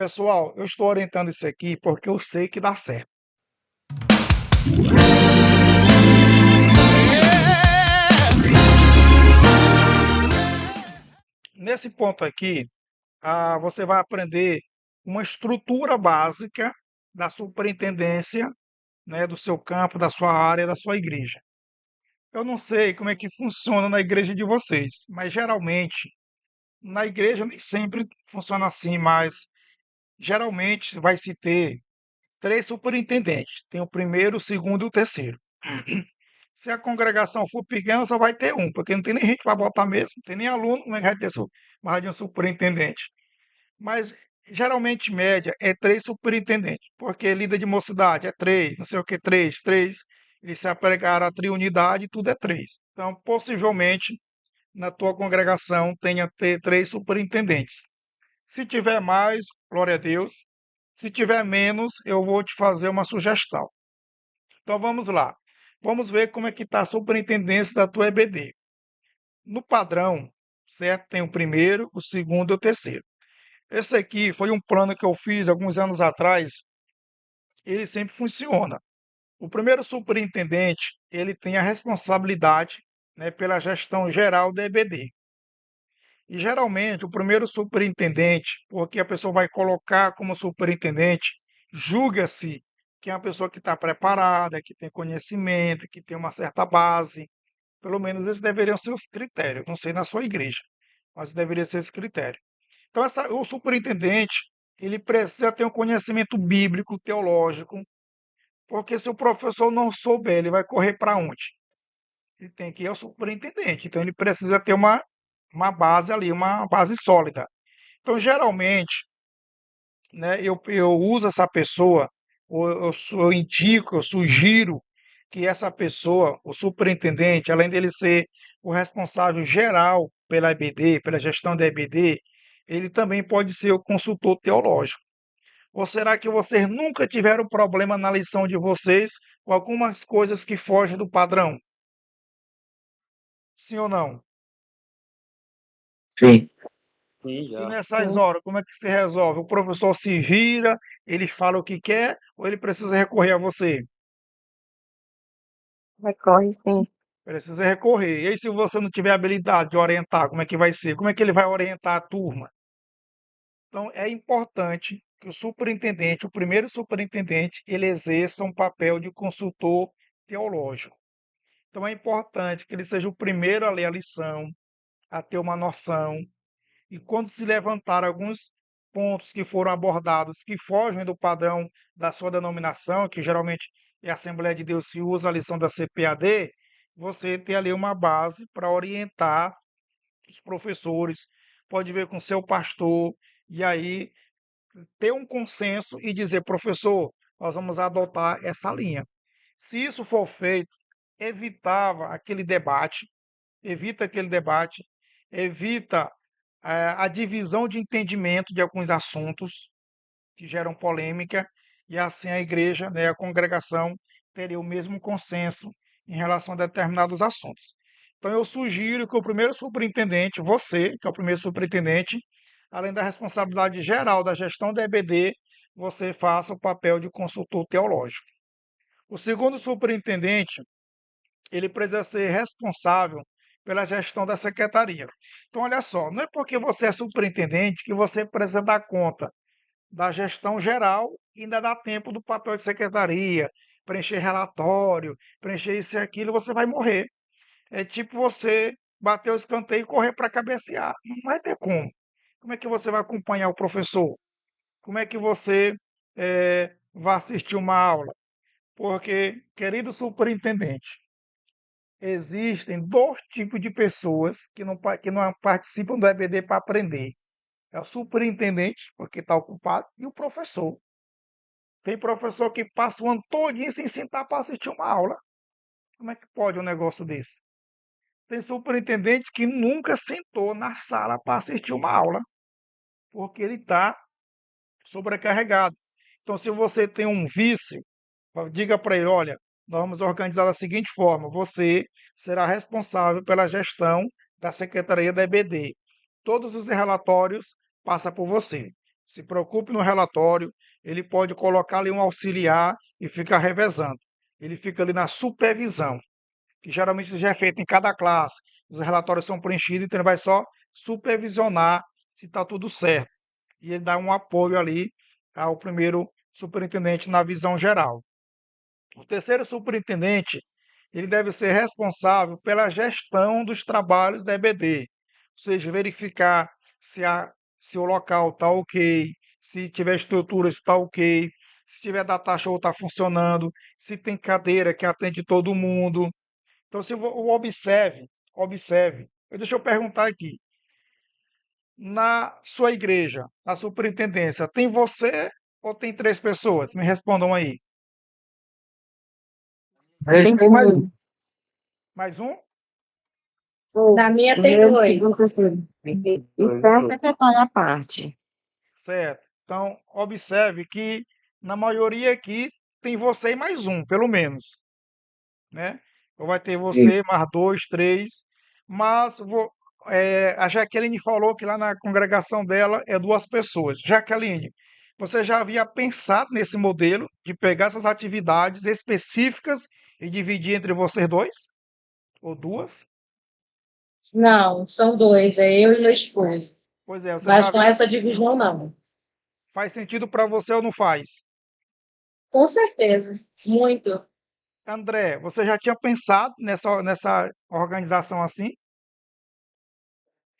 Pessoal, eu estou orientando isso aqui porque eu sei que dá certo. Nesse ponto aqui, você vai aprender uma estrutura básica da superintendência, né, do seu campo, da sua área, da sua igreja. Eu não sei como é que funciona na igreja de vocês, mas geralmente, na igreja nem sempre funciona assim, mas geralmente vai se ter três superintendentes. Tem o primeiro, o segundo e o terceiro. Se a congregação for pequena, só vai ter um, porque não tem nem gente para botar mesmo, não tem nem aluno, como é que vai ter mais de um superintendente? Mas geralmente, média, é três superintendentes, porque líder de mocidade é três, não sei o que, três. Eles se apregaram à triunidade, tudo é três. Então, possivelmente, na tua congregação tenha ter três superintendentes. Se tiver mais, glória a Deus. Se tiver menos, eu vou te fazer uma sugestão. Então vamos lá. Vamos ver como é que está a superintendência da tua EBD. No padrão, certo? Tem o primeiro, o segundo e o terceiro. Esse aqui foi um plano que eu fiz alguns anos atrás. Ele sempre funciona. O primeiro superintendente, ele tem a responsabilidade, né, pela gestão geral da EBD. E geralmente o primeiro superintendente, porque a pessoa vai colocar como superintendente, julga-se que é uma pessoa que está preparada, que tem conhecimento, que tem uma certa base. Pelo menos esses deveriam ser os critérios. Não sei na sua igreja, mas deveria ser esse critério. Então, o superintendente, ele precisa ter um conhecimento bíblico, teológico, porque se o professor não souber, ele vai correr para onde? Ele tem que ir ao superintendente. Então, ele precisa ter uma base ali, uma base sólida. Então, geralmente, né, eu uso essa pessoa, ou eu indico, eu sugiro que essa pessoa, o superintendente, além dele ser o responsável geral pela EBD, pela gestão da EBD, ele também pode ser o consultor teológico. Ou será que vocês nunca tiveram problema na lição de vocês com algumas coisas que fogem do padrão? Sim ou não? Sim. Sim, E já. nessas horas, como é que se resolve? O professor se vira, ele fala o que quer, ou ele precisa recorrer a você? Recorre, sim. Precisa recorrer. E aí, se você não tiver habilidade de orientar, como é que vai ser? Como é que ele vai orientar a turma? Então, é importante que o superintendente, o primeiro superintendente, ele exerça um papel de consultor teológico. Então, é importante que ele seja o primeiro a ler a lição, a ter uma noção, e quando se levantar alguns pontos que foram abordados que fogem do padrão da sua denominação, que geralmente é a Assembleia de Deus que usa a lição da CPAD, você tem ali uma base para orientar os professores, pode ver com seu pastor, e aí ter um consenso e dizer, professor, nós vamos adotar essa linha. Se isso for feito, evita aquele debate, evita a divisão de entendimento de alguns assuntos que geram polêmica, e assim a igreja, né, a congregação, teria o mesmo consenso em relação a determinados assuntos. Então, eu sugiro que o primeiro superintendente, você, que é o primeiro superintendente, além da responsabilidade geral da gestão da EBD, você faça o papel de consultor teológico. O segundo superintendente, ele precisa ser responsável pela gestão da secretaria. Então, olha só, não é porque você é superintendente que você precisa dar conta da gestão geral e ainda dá tempo do papel de secretaria, preencher relatório, preencher isso e aquilo, você vai morrer. É tipo você bater o escanteio e correr para cabecear. Não vai ter como. Como é que você vai acompanhar o professor? Como é que você vai assistir uma aula? Porque, querido superintendente, existem dois tipos de pessoas que não participam do EBD para aprender. É o superintendente, porque está ocupado, e o professor. Tem professor que passa o ano todinho sem sentar para assistir uma aula. Como é que pode um negócio desse? Tem superintendente que nunca sentou na sala para assistir uma aula, porque ele está sobrecarregado. Então, se você tem um vice, diga para ele, olha, nós vamos organizar da seguinte forma, você será responsável pela gestão da Secretaria da EBD. Todos os relatórios passam por você. se preocupe no relatório, ele pode colocar ali um auxiliar e ficar revezando. Ele fica ali na supervisão, que geralmente isso já é feito em cada classe. Os relatórios são preenchidos, então ele vai só supervisionar se está tudo certo. E ele dá um apoio ali ao primeiro superintendente na visão geral. O terceiro superintendente, ele deve ser responsável pela gestão dos trabalhos da EBD, ou seja, verificar se o local está ok, se tiver estrutura está ok, se tiver data show está funcionando, se tem cadeira que atende todo mundo. Então, se observe. Deixa eu perguntar aqui. Na sua igreja, na superintendência, tem você ou tem 3 pessoas? Me respondam aí. A gente tem mais um. Mais um? Na minha tem dois. E pensa que está à parte. Certo. Então, observe que na maioria aqui tem você e mais um, pelo menos, né? Ou vai ter você, mais 2, 3, mas a Jaqueline falou que lá na congregação dela é 2 pessoas. Jaqueline, você já havia pensado nesse modelo de pegar essas atividades específicas e dividir entre vocês dois? Ou duas? Não, são dois, é eu e meu esposo. Pois é, você Mas já com essa divisão, não. faz sentido para você ou não faz? Com certeza, muito. André, você já tinha pensado nessa organização assim?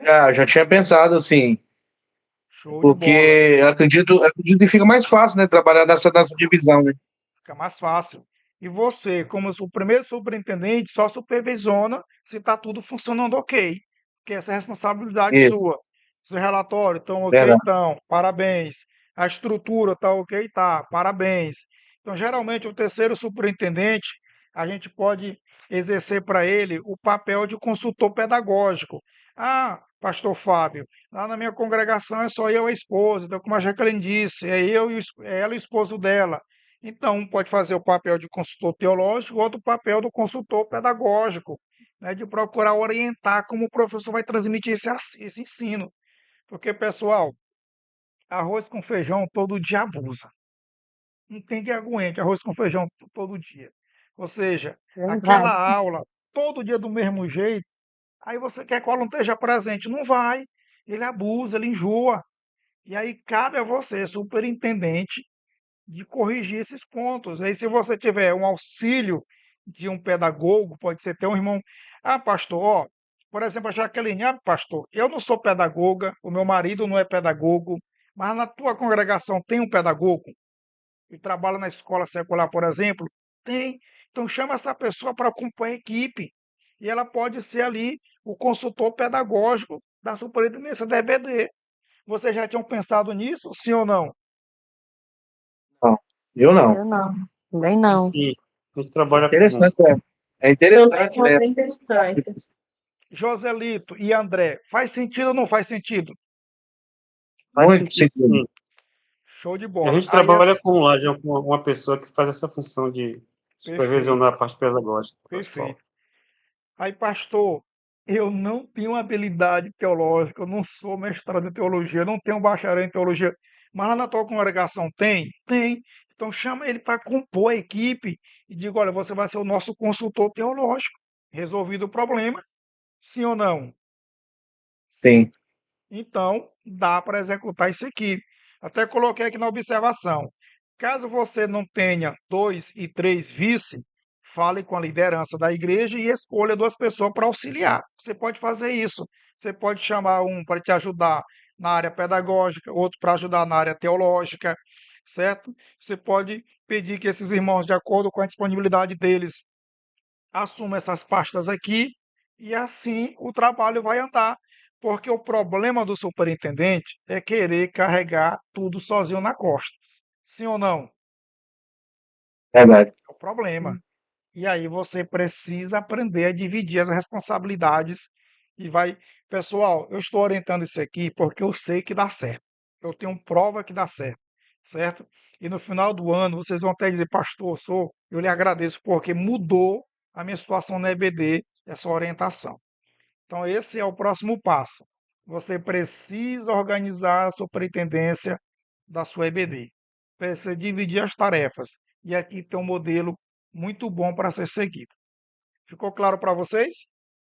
Já tinha pensado assim, Show de bola. porque acredito que fica mais fácil, né, trabalhar nessa divisão, né? Fica mais fácil. E você, como o primeiro superintendente, só supervisiona se está tudo funcionando ok. Porque essa é a responsabilidade Isso, sua. Seu relatório estão ok, verdade. então, parabéns. A estrutura está ok, tá, parabéns. Então, geralmente, o terceiro superintendente, a gente pode exercer para ele o papel de consultor pedagógico. Ah, pastor Fábio, lá na minha congregação é só eu e a esposa. Então, como a Jacqueline disse, é ela e o esposo dela. Então, um pode fazer o papel de consultor teológico, outro papel do consultor pedagógico, né, de procurar orientar como o professor vai transmitir esse ensino. Porque, pessoal, arroz com feijão todo dia abusa. Não tem que aguente arroz com feijão todo dia. Ou seja, aquela Verdade. aula todo dia do mesmo jeito, aí você quer que o aluno esteja presente. Não vai. Ele abusa, ele enjoa. E aí cabe a você, superintendente, de corrigir esses pontos. Aí, se você tiver um auxílio de um pedagogo, pode ser até um irmão. Ah, pastor, ó, por exemplo, a Jaqueline, ah, pastor, eu não sou pedagoga, o meu marido não é pedagogo, mas na tua congregação tem um pedagogo que trabalha na escola secular, por exemplo? Tem. Então chama essa pessoa para compor a equipe. E ela pode ser ali o consultor pedagógico da superintendência da EBD. Vocês já tinham pensado nisso, sim ou não? Não, eu não. Eu não, também não. E a gente É trabalha com interessante, é. É interessante, Também é né? bem interessante. Joselito e André, faz sentido ou não faz sentido? faz Muito sentido, sentido. sim. Show de E a bola. gente Aí, trabalha com lá já com uma pessoa que faz essa função de perfeito, supervisionar a parte pedagógica do pessoal. perfeito. Aí, pastor, eu não tenho habilidade teológica, eu não sou mestrado em teologia, eu não tenho bacharel em teologia, mas lá na tua congregação tem? Tem. Então chama ele para compor a equipe e diga, olha, você vai ser o nosso consultor teológico. Resolvido o problema, sim ou não? Sim, Então, dá para executar isso aqui. Até coloquei aqui na observação. Caso você não tenha 2 e 3 vice, fale com a liderança da igreja e escolha 2 pessoas para auxiliar. Você pode fazer isso. Você pode chamar um para te ajudar na área pedagógica, outro para ajudar na área teológica, certo? Você pode pedir que esses irmãos, de acordo com a disponibilidade deles, assuma essas pastas aqui e assim o trabalho vai andar. Porque o problema do superintendente é querer carregar tudo sozinho na costa. Sim ou não? verdade. É o problema. E aí você precisa aprender a dividir as responsabilidades e vai. Pessoal, eu estou orientando isso aqui porque eu sei que dá certo. Eu tenho prova que dá certo, certo? E no final do ano vocês vão até dizer, pastor, eu lhe agradeço porque mudou a minha situação na EBD, essa orientação. Então, esse é o próximo passo. Você precisa organizar a superintendência da sua EBD. Precisa dividir as tarefas. E aqui tem um modelo muito bom para ser seguido. Ficou claro para vocês?